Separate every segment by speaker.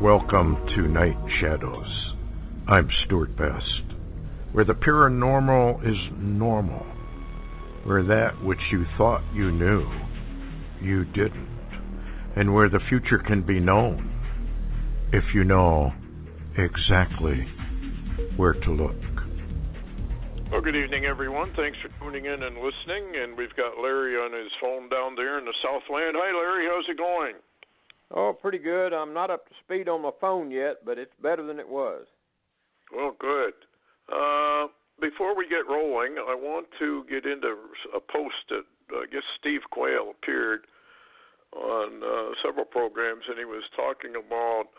Speaker 1: Welcome to Night Shadows. I'm Stewart Best, where the paranormal is normal, where that which you thought you knew, you didn't, and where the future can be known if you know exactly where to look.
Speaker 2: Well, good evening, everyone. Thanks for tuning in and listening. And we've got Larry on his phone down there in the Southland. Hi, Larry. How's it going?
Speaker 3: Oh, pretty good. I'm not up to speed on my phone yet, but it's better than it was.
Speaker 2: Well, good. Before we get rolling, I want to get into a post that I guess Steve Quayle appeared on several programs, and he was talking about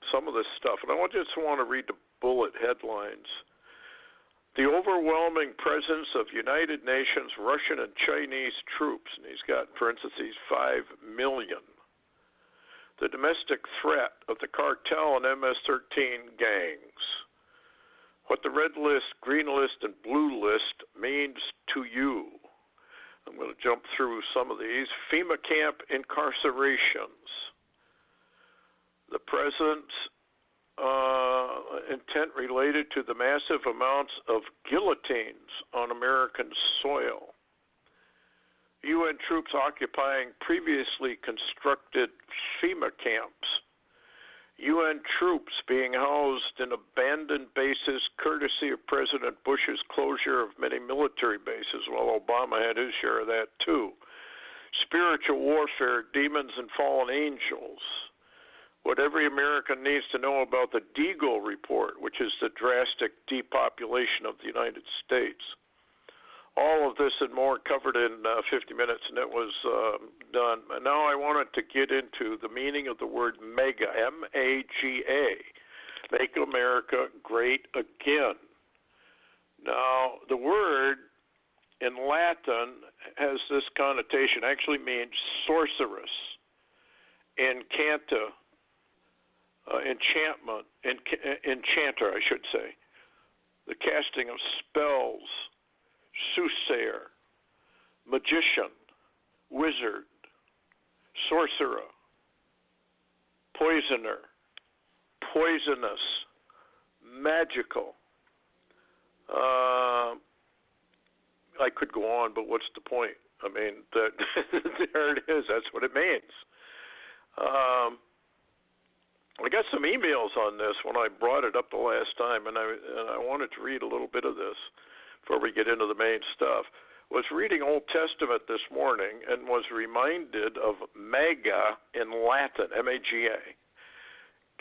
Speaker 2: some of this stuff. And I just want to read the bullet headlines. The overwhelming presence of United Nations, Russian, and Chinese troops, and he's got in parentheses 5 million. The domestic threat of the cartel and MS-13 gangs. What the red list, green list, and blue list means to you. I'm going to jump through some of these. FEMA camp incarcerations. The president's intent related to the massive amounts of guillotines on American soil. UN troops occupying previously constructed FEMA camps. UN troops being housed in abandoned bases courtesy of President Bush's closure of many military bases. Well, Obama had his share of that too. Spiritual warfare, demons and fallen angels. What every American needs to know about the Deagle report, which is the drastic depopulation of the United States. All of this and more covered in 50 minutes, and it was done. And now I wanted to get into the meaning of the word MAGA, M-A-G-A, Make America Great Again. Now, the word in Latin has this connotation, actually means sorceress, enchanter, enchanter, I should say, the casting of spells, soothsayer, magician, wizard, sorcerer, poisoner, poisonous, magical. I could go on, but what's the point? I mean, there it is. That's what it means. I got some emails on this when I brought it up the last time, and I wanted to read a little bit of this before we get into the main stuff. Was reading Old Testament this morning and was reminded of MAGA in Latin, M-A-G-A,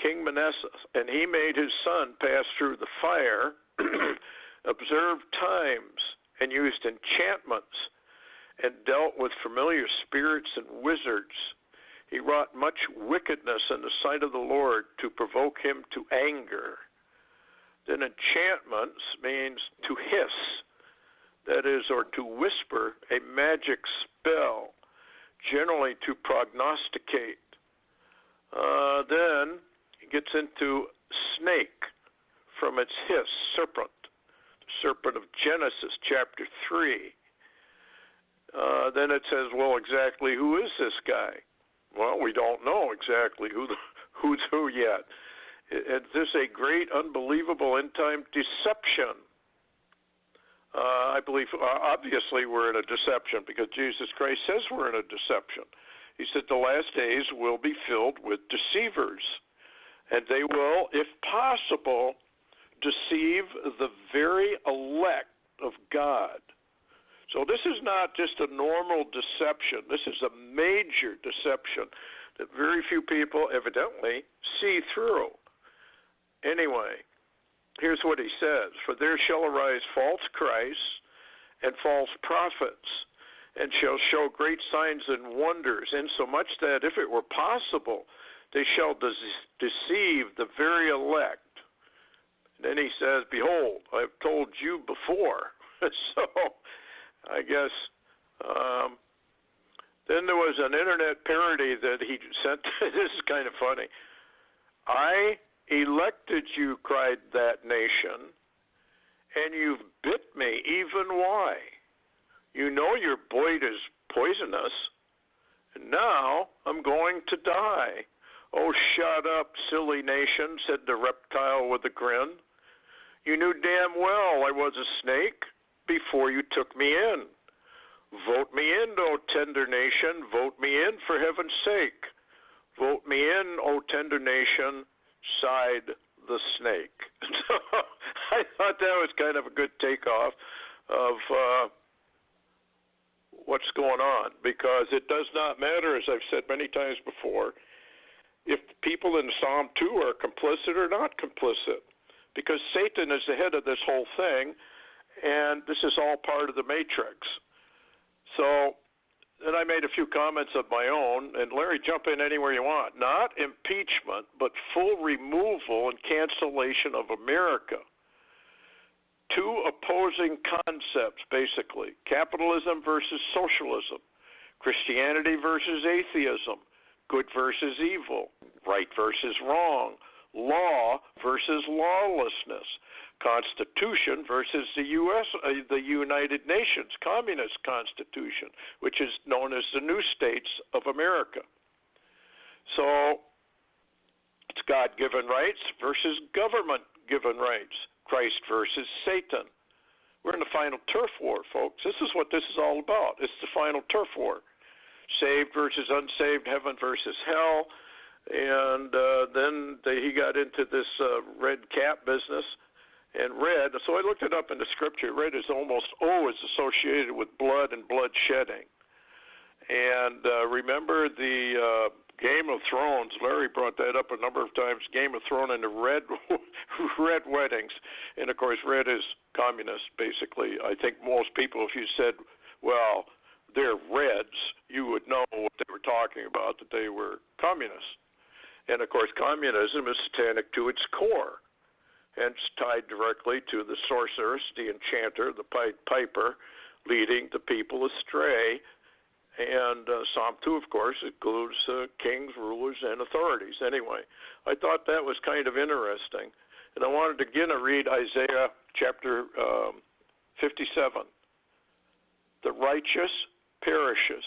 Speaker 2: King Manasseh, and he made his son pass through the fire, observed times, and used enchantments, and dealt with familiar spirits and wizards. He wrought much wickedness in the sight of the Lord to provoke him to anger. Then enchantments means to hiss, that is, or to whisper a magic spell, generally to prognosticate. Then it gets into snake from its hiss, serpent, the serpent of Genesis chapter 3. Then it says, well, exactly who is this guy? Well, we don't know exactly who's who yet. Is this a great, unbelievable end-time deception? I believe, obviously, we're in a deception because Jesus Christ says we're in a deception. He said the last days will be filled with deceivers, and they will, if possible, deceive the very elect of God. So this is not just a normal deception. This is a major deception that very few people evidently see through. Anyway, here's what he says. For there shall arise false Christs and false prophets, and shall show great signs and wonders, insomuch that if it were possible, they shall deceive the very elect. And then he says, behold, I have told you before. So I guess then there was an internet parody that he sent. This is kind of funny. I elected you, cried that nation, and you've bit me, even why? You know your blade is poisonous, and now I'm going to die. Oh, shut up, silly nation, said the reptile with a grin. You knew damn well I was a snake before you took me in. Vote me in, O tender nation, vote me in for heaven's sake. Vote me in, O tender nation, sighed the snake. So I thought that was kind of a good takeoff of what's going on, because it does not matter, as I've said many times before, if people in Psalm 2 are complicit or not complicit, because Satan is the head of this whole thing, and this is all part of the matrix. So then I made a few comments of my own, and Larry, jump in anywhere you want. Not impeachment, but full removal and cancellation of America. Two opposing concepts, basically. Capitalism versus socialism. Christianity versus atheism. Good versus evil. Right versus wrong. Law versus lawlessness. Constitution versus the United Nations Communist Constitution, which is known as the New States of America. So it's God-given rights versus government-given rights. Christ versus Satan. We're in the final turf war, folks. This is what this is all about. It's the final turf war. Saved versus unsaved, heaven versus hell. And then he got into this red cap business. And red, so I looked it up in the scripture. Red is almost always associated with blood and blood shedding. And remember the Game of Thrones, Larry brought that up a number of times, Game of Thrones and the red weddings. And, of course, red is communist, basically. I think most people, if you said, well, they're reds, you would know what they were talking about, that they were communists. And, of course, communism is satanic to its core. Hence tied directly to the sorceress, the enchanter, the Pied Piper, leading the people astray. And Psalm 2, of course, includes kings, rulers, and authorities. Anyway, I thought that was kind of interesting. And I wanted to again read Isaiah chapter 57. The righteous perishes.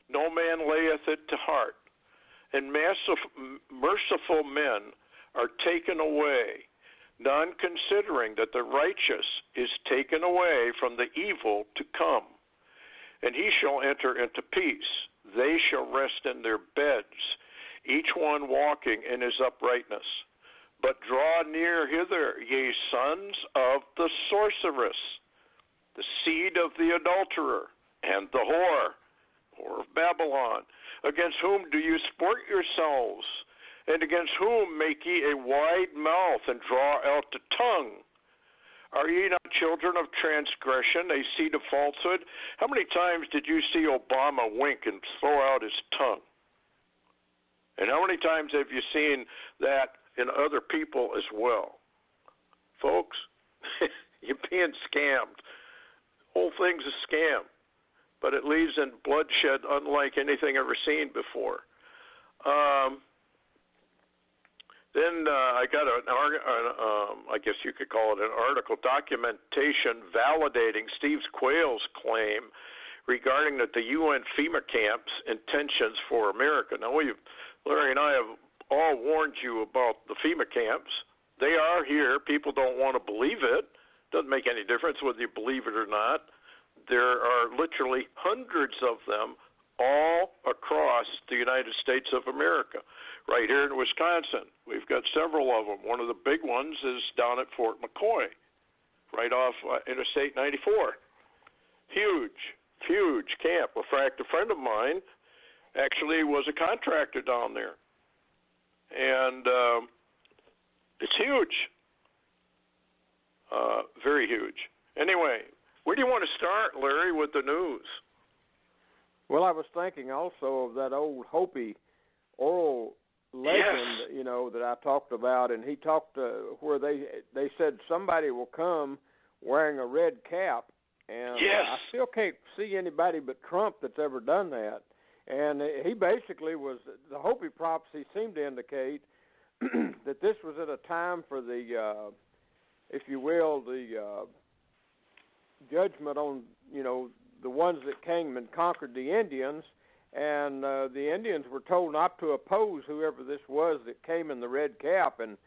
Speaker 2: No man layeth it to heart. And merciful men are taken away, none considering that the righteous is taken away from the evil to come. And he shall enter into peace. They shall rest in their beds, each one walking in his uprightness. But draw near hither, ye sons of the sorceress, the seed of the adulterer, and the whore of Babylon. Against whom do you sport yourselves? And against whom make ye a wide mouth and draw out the tongue? Are ye not children of transgression, a seed of falsehood? How many times did you see Obama wink and throw out his tongue? And how many times have you seen that in other people as well? Folks, you're being scammed. The whole thing's a scam. But it leaves in bloodshed unlike anything ever seen before. Then I got I guess you could call it an article, documentation validating Steve Quayle's claim regarding that the UN FEMA camps intentions for America. Now, Larry and I have all warned you about the FEMA camps. They are here. People don't want to believe it. Doesn't make any difference whether you believe it or not. There are literally hundreds of them all across the United States of America. Right here in Wisconsin, we've got several of them. One of the big ones is down at Fort McCoy, right off Interstate 94. Huge camp. In fact, a friend of mine actually was a contractor down there. And it's huge. Very huge. Anyway, where do you want to start, Larry, with the news?
Speaker 3: Well, I was thinking also of that old Hopi oral legend,
Speaker 2: yes,
Speaker 3: that I talked about, and he talked where they said somebody will come wearing a red cap, and
Speaker 2: yes,
Speaker 3: I still can't see anybody but Trump that's ever done that. And he basically was, the Hopi prophecy seemed to indicate that this was at a time for the, if you will, the judgment on, the ones that came and conquered the Indians, and the Indians were told not to oppose whoever this was that came in the red cap. And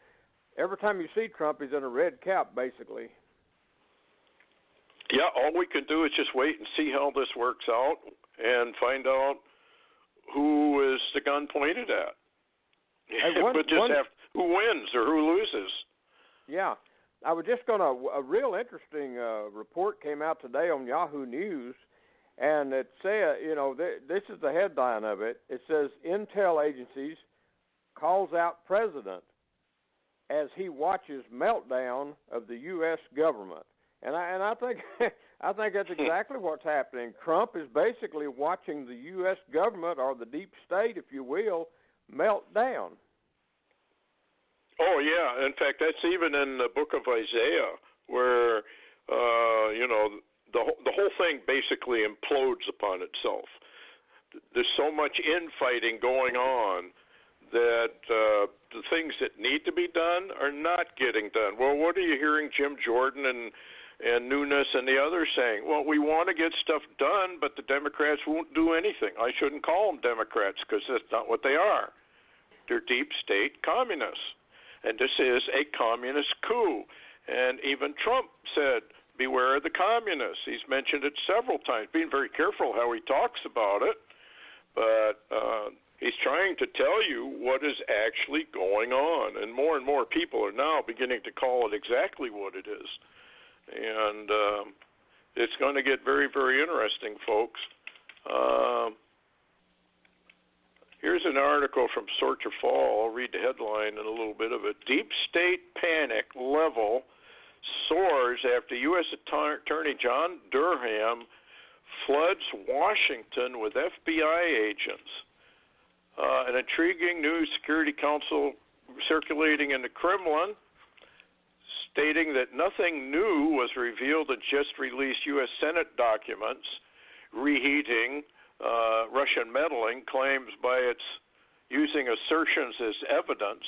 Speaker 3: every time you see Trump, he's in a red cap, basically.
Speaker 2: Yeah, all we can do is just wait and see how this works out and find out who is the gun pointed at. But just have who wins or who loses.
Speaker 3: Yeah. I was just going to, a real interesting report came out today on Yahoo News, and it said, this is the headline of it. It says, Intel agencies calls out president as he watches meltdown of the U.S. government. And I think that's exactly what's happening. Trump is basically watching the U.S. government, or the deep state, if you will, melt down.
Speaker 2: Oh, yeah. In fact, that's even in the book of Isaiah, where, the whole thing basically implodes upon itself. There's so much infighting going on that the things that need to be done are not getting done. Well, what are you hearing Jim Jordan and Nunes and the others saying? Well, we want to get stuff done, but the Democrats won't do anything. I shouldn't call them Democrats because that's not what they are. They're deep state communists. And this is a communist coup. And even Trump said, beware of the communists. He's mentioned it several times, being very careful how he talks about it. But he's trying to tell you what is actually going on. And more people are now beginning to call it exactly what it is. And it's going to get very, very interesting, folks. Here's an article from Sorcher Fall. I'll read the headline and a little bit of it. Deep state panic level soars after U.S. Attorney John Durham floods Washington with FBI agents. An intriguing new Security Council circulating in the Kremlin, stating that nothing new was revealed in just released U.S. Senate documents reheating Russian meddling, claims by its using assertions as evidence,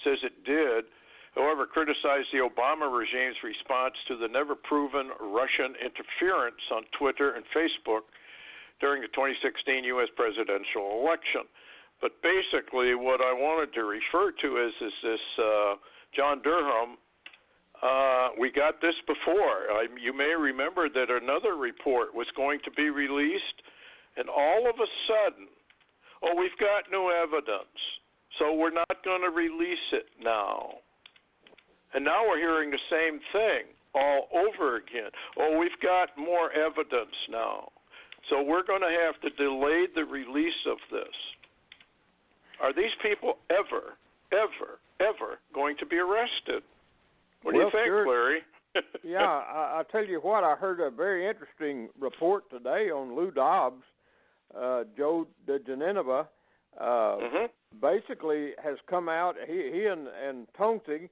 Speaker 2: says it did, however, criticized the Obama regime's response to the never-proven Russian interference on Twitter and Facebook during the 2016 U.S. presidential election. But basically what I wanted to refer to is this John Durham. We got this before. You may remember that another report was going to be released, and all of a sudden, we've got new evidence, so we're not going to release it now. And now we're hearing the same thing all over again. We've got more evidence now, so we're going to have to delay the release of this. Are these people ever going to be arrested? What do you think, Larry?
Speaker 3: Yeah, I'll tell you what, I heard a very interesting report today on Lou Dobbs. Joe DeGeneva basically has come out, he and Tonti,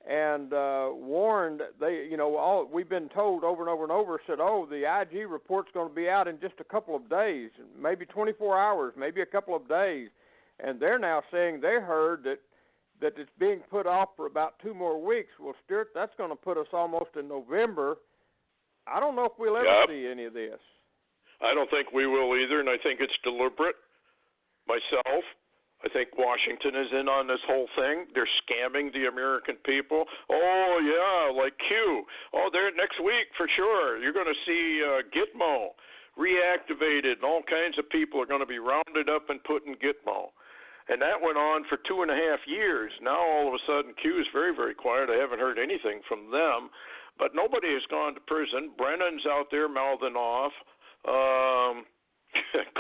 Speaker 3: and warned, we've been told over and over and over, said, the IG report's going to be out in just a couple of days, maybe 24 hours, maybe a couple of days. And they're now saying they heard that it's being put off for about 2 more weeks. Well, Stewart, that's going to put us almost in November. I don't know if we'll ever see any of this.
Speaker 2: I don't think we will either, and I think it's deliberate. Myself, I think Washington is in on this whole thing. They're scamming the American people. Oh, yeah, like Q. They're next week for sure. You're going to see Gitmo reactivated, and all kinds of people are going to be rounded up and put in Gitmo. And that went on for 2.5 years. Now, all of a sudden, Q is very, very quiet. I haven't heard anything from them. But nobody has gone to prison. Brennan's out there mouthing off.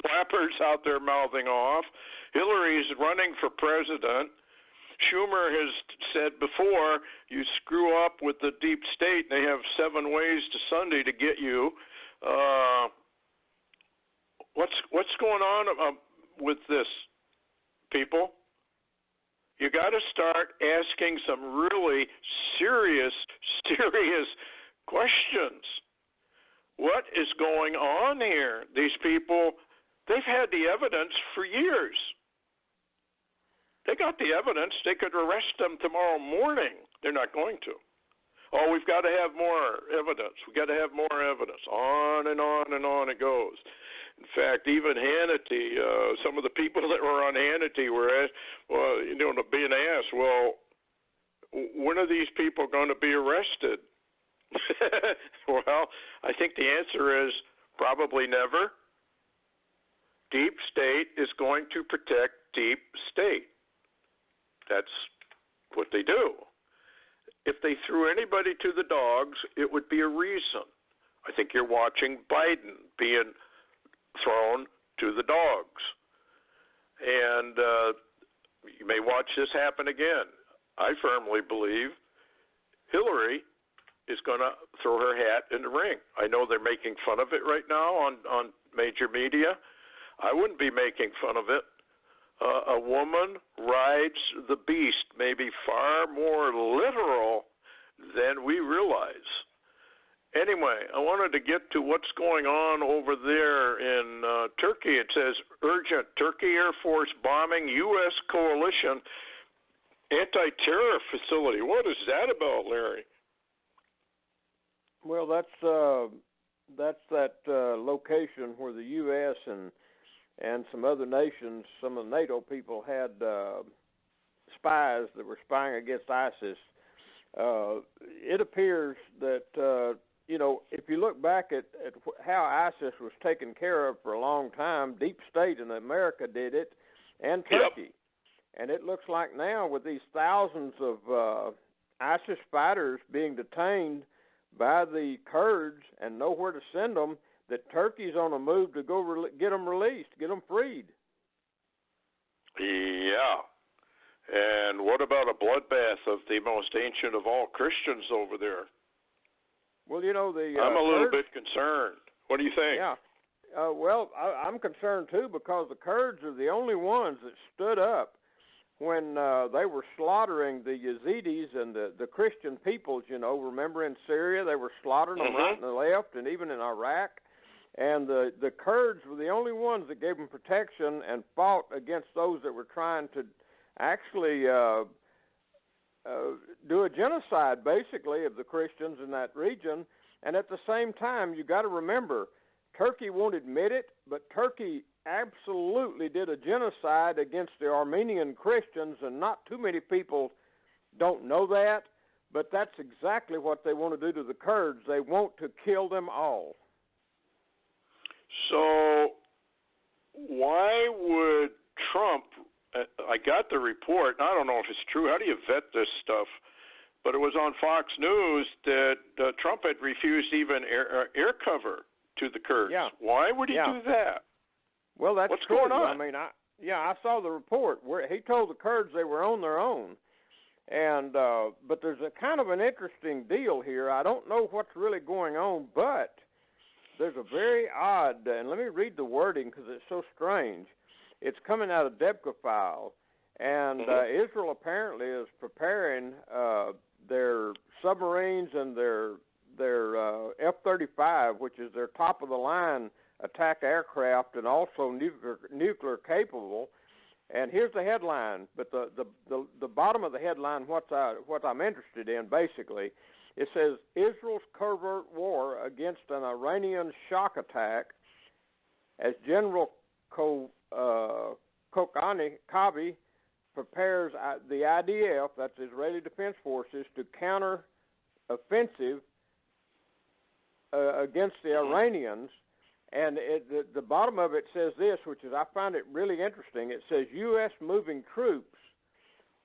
Speaker 2: Clapper's out there mouthing off. Hillary's running for president. Schumer has said before, you screw up with the deep state, they have 7 ways to Sunday to get you. What's going on with this, people? You got to start asking some really serious questions. What is going on here? These people, they've had the evidence for years. They got the evidence. They could arrest them tomorrow morning. They're not going to. We've got to have more evidence. We've got to have more evidence. On and on and on it goes. In fact, even Hannity, some of the people that were on Hannity were asked, being asked, well, when are these people going to be arrested? Well, I think the answer is probably never. Deep state is going to protect deep state. That's what they do. If they threw anybody to the dogs, it would be a reason. I think you're watching Biden being thrown to the dogs. And you may watch this happen again. I firmly believe Hillary is going to throw her hat in the ring. I know they're making fun of it right now on major media. I wouldn't be making fun of it. A woman rides the beast maybe far more literal than we realize. Anyway, I wanted to get to what's going on over there in Turkey. It says, urgent Turkey Air Force bombing U.S. coalition anti-terror facility. What is that about, Larry?
Speaker 3: Well, that's that location where the U.S. and some other nations, some of the NATO people had spies that were spying against ISIS. It appears that, if you look back at how ISIS was taken care of for a long time, Deep State in America did it, and Turkey.
Speaker 2: Yep.
Speaker 3: And it looks like now with these thousands of ISIS fighters being detained by the Kurds and nowhere to send them, that Turkey's on a move to go get them released, get them freed.
Speaker 2: Yeah. And what about a bloodbath of the most ancient of all Christians over there?
Speaker 3: Well,
Speaker 2: I'm a little bit concerned. What do you think?
Speaker 3: Yeah. I'm concerned too, because the Kurds are the only ones that stood up when they were slaughtering the Yazidis and the Christian peoples. Remember in Syria they were slaughtering them right and left, and even in Iraq. And the Kurds were the only ones that gave them protection and fought against those that were trying to actually do a genocide, basically, of the Christians in that region. And at the same time, you got to remember, Turkey won't admit it, but Turkey absolutely did a genocide against the Armenian Christians, and not too many people don't know that, but that's exactly what they want to do to the Kurds. They want to kill them all.
Speaker 2: So why would Trump, I got the report, I don't know if it's true, how do you vet this stuff, but it was on Fox News that Trump had refused even air cover to the Kurds.
Speaker 3: Yeah.
Speaker 2: Why would he do that?
Speaker 3: Well, that's
Speaker 2: what's
Speaker 3: true.
Speaker 2: going on?
Speaker 3: I mean, I saw the report where he told the Kurds they were on their own. And but there's a kind of an interesting deal here. I don't know what's really going on, but there's a very odd, and let me read the wording because it's so strange. It's coming out of Debka file, and Israel apparently is preparing their submarines and their F-35, which is their top-of-the-line attack aircraft and also nuclear capable. And here's the headline, but the bottom of the headline, what I'm interested in, basically, it says, Israel's covert war against an Iranian shock attack as General Kavi prepares the IDF, that's Israeli Defense Forces, to counter-offensive against the Iranians. And the bottom of it says this, which is, I find it really interesting. It says, U.S. moving troops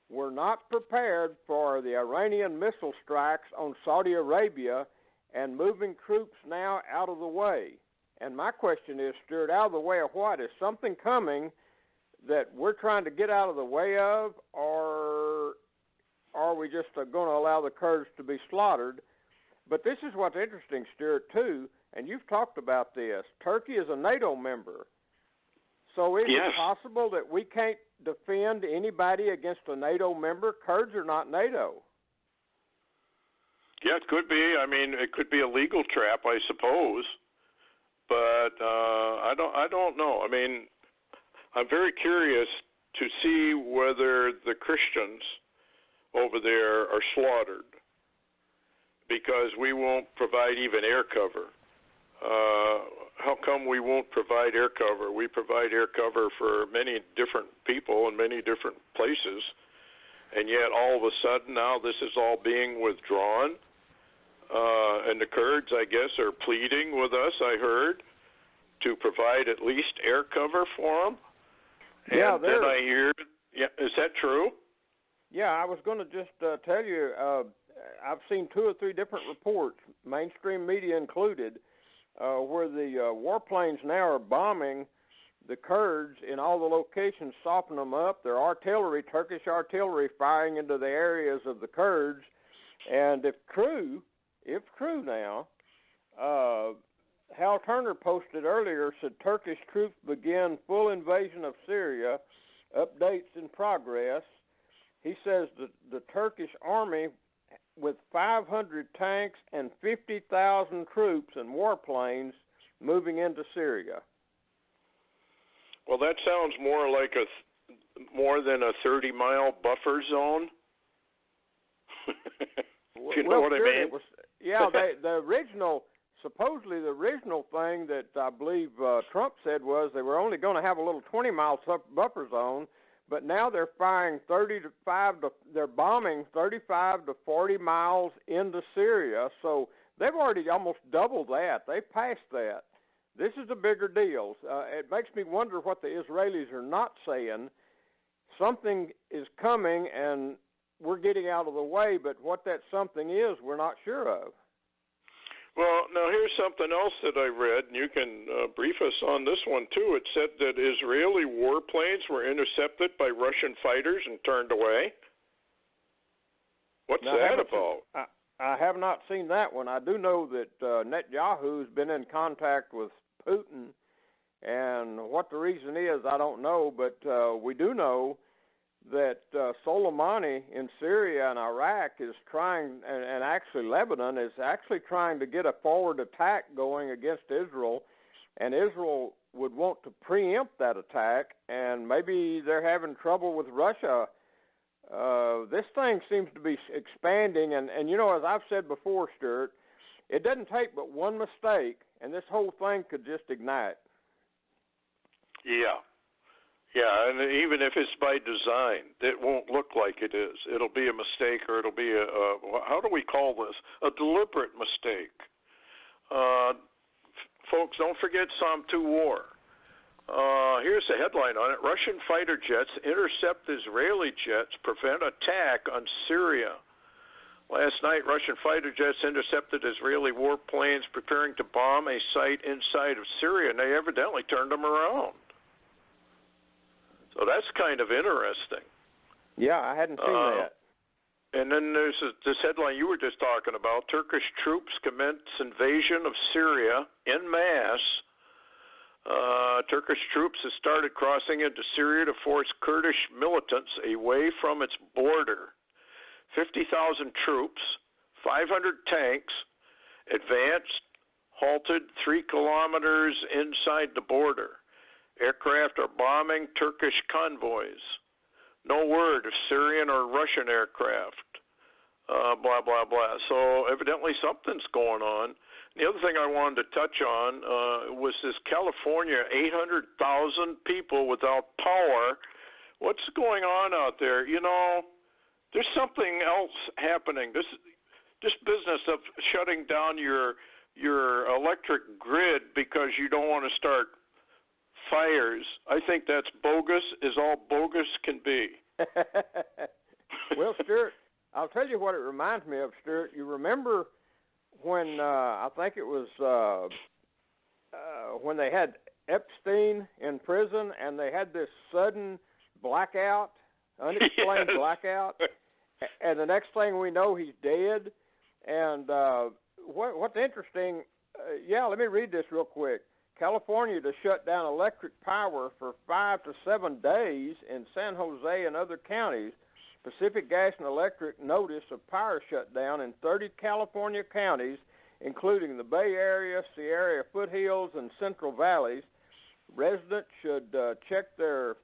Speaker 3: were not prepared for the Iranian missile strikes on Saudi Arabia, and moving troops now out of the way. And my question is, Stewart, out of the way of what? Is something coming that we're trying to get out of the way of, or are we just going to allow the Kurds to be slaughtered? But this is what's interesting, Stewart, too, and you've talked about this. Turkey is a NATO member. So is it possible that we can't defend anybody against a NATO member? Kurds are not NATO.
Speaker 2: Yeah, it could be. I mean, it could be a legal trap, I suppose. But I don't know. I mean, I'm very curious to see whether the Christians over there are slaughtered, because we won't provide even air cover. how come we won't provide air cover? We provide air cover for many different people in many different places, and yet all of a sudden now this is all being withdrawn. And the Kurds, I guess, are pleading with us, I heard, to provide at least air cover for them. And then I hear, is that true?
Speaker 3: Yeah, I was going to just tell you, I've seen 2 or 3 different reports, mainstream media included, where the warplanes now are bombing the Kurds in all the locations, softening them up. Their artillery, Turkish artillery, firing into the areas of the Kurds. And if true now, Hal Turner posted earlier, said Turkish troops begin full invasion of Syria, updates in progress. He says the Turkish army with 500 tanks and 50,000 troops and warplanes moving into Syria.
Speaker 2: Well, that sounds more like more than a 30-mile buffer zone. You know what I mean? Supposedly the original thing that I believe Trump said was they were only going to have a little 20-mile buffer zone, but now they're bombing 35 to 40 miles into Syria, so they've already almost doubled that. They passed that. This is a bigger deal. It makes me wonder what the Israelis are not saying. Something is coming, and we're getting out of the way, but what that something is, we're not sure of. Well, now here's something else that I read, and you can brief us on this one, too. It said that Israeli warplanes were intercepted by Russian fighters and turned away. What's that about?
Speaker 3: I have not seen that one. I do know that Netanyahu's been in contact with Putin, and what the reason is, I don't know, but we do know that Soleimani in Syria and Iraq is trying, and actually Lebanon is actually trying to get a forward attack going against Israel, and Israel would want to preempt that attack, and maybe they're having trouble with Russia. This thing seems to be expanding, and you know, as I've said before, Stewart, it doesn't take but one mistake, and this whole thing could just ignite.
Speaker 2: Yeah, and even if it's by design, it won't look like it is. It'll be a mistake, or it'll be how do we call this? A deliberate mistake. Folks, don't forget Psalm 2 war. Here's the headline on it. Russian fighter jets intercept Israeli jets, prevent attack on Syria. Last night, Russian fighter jets intercepted Israeli warplanes preparing to bomb a site inside of Syria, and they evidently turned them around. So that's kind of interesting.
Speaker 3: Yeah, I hadn't seen that.
Speaker 2: And then there's this headline you were just talking about. Turkish troops commence invasion of Syria en masse. Turkish troops have started crossing into Syria to force Kurdish militants away from its border. 50,000 troops, 500 tanks, advanced, halted 3 kilometers inside the border. Aircraft are bombing Turkish convoys. No word of Syrian or Russian aircraft. Blah, blah, blah. So evidently something's going on. The other thing I wanted to touch on was this California, 800,000 people without power. What's going on out there? You know, there's something else happening. This business of shutting down your electric grid because you don't want to start fires, I think that's bogus as all bogus can be.
Speaker 3: Well, Stewart, I'll tell you what it reminds me of, Stewart. You remember when I think it was when they had Epstein in prison and they had this sudden blackout, unexplained blackout, and the next thing we know, he's dead. And what's interesting, let me read this real quick. California to shut down electric power for 5 to 7 days in San Jose and other counties. Pacific Gas and Electric notice of power shutdown in 30 California counties, including the Bay Area, Sierra Foothills, and Central Valleys. Residents should check their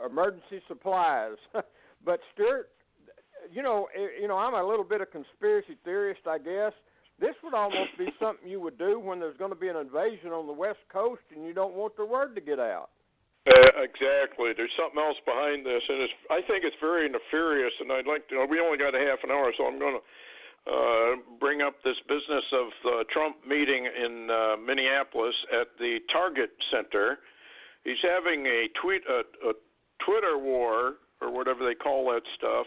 Speaker 3: emergency supplies. But Stewart, you know, I'm a little bit of conspiracy theorist, I guess. This would almost be something you would do when there's going to be an invasion on the West Coast and you don't want the word to get out.
Speaker 2: Exactly. There's something else behind this, and I think it's very nefarious. And I'd like to. We only got a half an hour, so I'm going to bring up this business of the Trump meeting in Minneapolis at the Target Center. He's having a Twitter war, or whatever they call that stuff,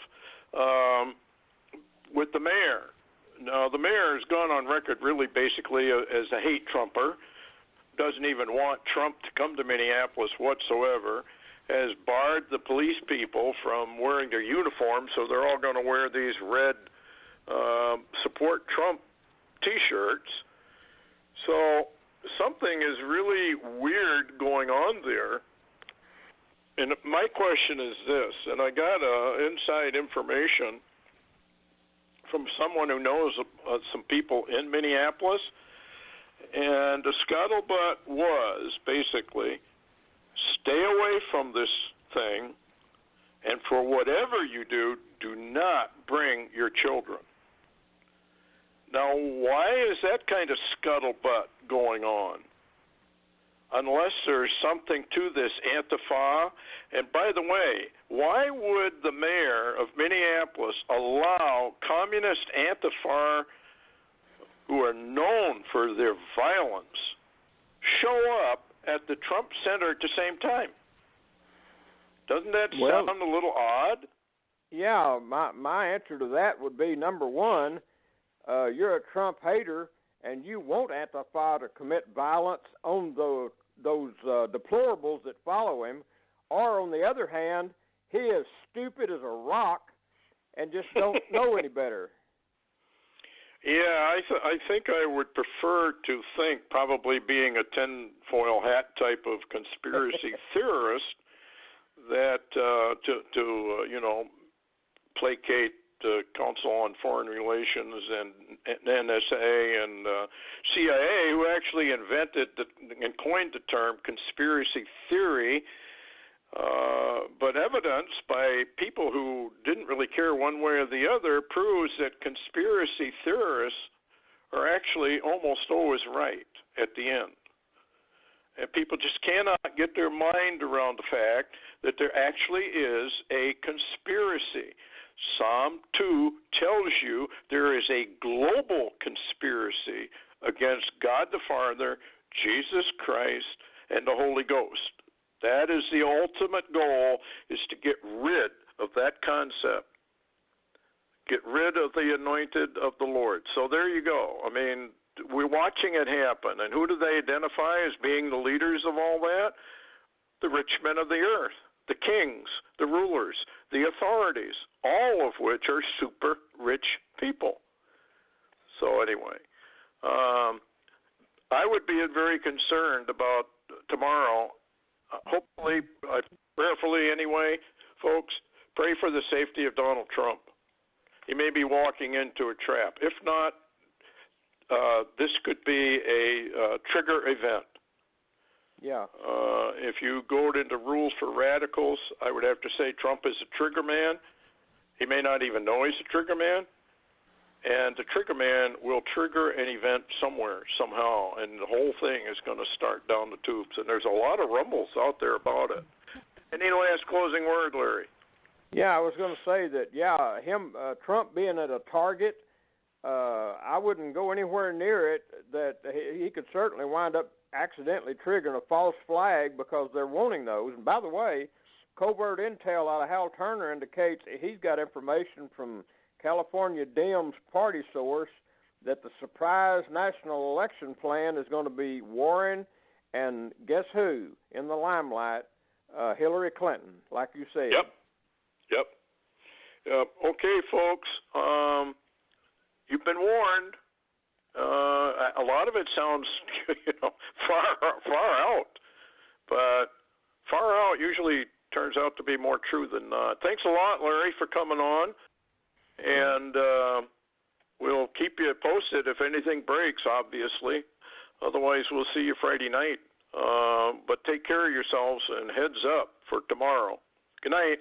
Speaker 2: with the mayor. Now, the mayor has gone on record really basically as a hate Trumper, doesn't even want Trump to come to Minneapolis whatsoever, has barred the police people from wearing their uniforms, so they're all going to wear these red support Trump T-shirts. So something is really weird going on there. And my question is this, and I got inside information from someone who knows some people in Minneapolis, and the scuttlebutt was basically stay away from this thing, and for whatever you do, do not bring your children. Now, why is that kind of scuttlebutt going on? Unless there's something to this Antifa. And by the way, why would the mayor of Minneapolis allow communist Antifa, who are known for their violence, show up at the Trump Center at the same time? Doesn't that sound a little odd?
Speaker 3: Yeah, my answer to that would be, number one, you're a Trump hater, and you want Antifa to commit violence on those deplorables that follow him, or on the other hand, he is stupid as a rock and just don't know any better.
Speaker 2: Yeah, I think I would prefer to think, probably being a tinfoil hat type of conspiracy theorist, that to placate the Council on Foreign Relations and NSA and CIA, who actually invented and coined the term conspiracy theory, but evidence by people who didn't really care one way or the other proves that conspiracy theorists are actually almost always right at the end. And people just cannot get their mind around the fact that there actually is a conspiracy. Psalm 2 tells you there is a global conspiracy against God the Father, Jesus Christ, and the Holy Ghost. That is the ultimate goal, is to get rid of that concept. Get rid of the anointed of the Lord. So there you go. I mean, we're watching it happen. And who do they identify as being the leaders of all that? The rich men of the earth, the kings, the rulers, the authorities, all of which are super rich people. So anyway, I would be very concerned about tomorrow. Hopefully, prayerfully anyway, folks, pray for the safety of Donald Trump. He may be walking into a trap. If not, this could be a trigger event.
Speaker 3: Yeah.
Speaker 2: If you go into rules for radicals, I would have to say Trump is a trigger man. He may not even know he's a trigger man. And the trigger man will trigger an event somewhere, somehow, and the whole thing is going to start down the tubes. And there's a lot of rumbles out there about it. Any last closing word, Larry?
Speaker 3: Yeah, I was going to say that, Trump being at a Target, I wouldn't go anywhere near it, that he could certainly wind up accidentally triggering a false flag because they're wanting those. And by the way, covert intel out of Hal Turner indicates he's got information from California Dems party source that the surprise national election plan is going to be Warren and guess who in the limelight? Hillary Clinton, like you said.
Speaker 2: Yep. Okay, folks, you've been warned. A lot of it sounds, far out, but far out usually turns out to be more true than not. Thanks a lot, Larry, for coming on, and we'll keep you posted if anything breaks, obviously. Otherwise, we'll see you Friday night. But take care of yourselves and heads up for tomorrow. Good night.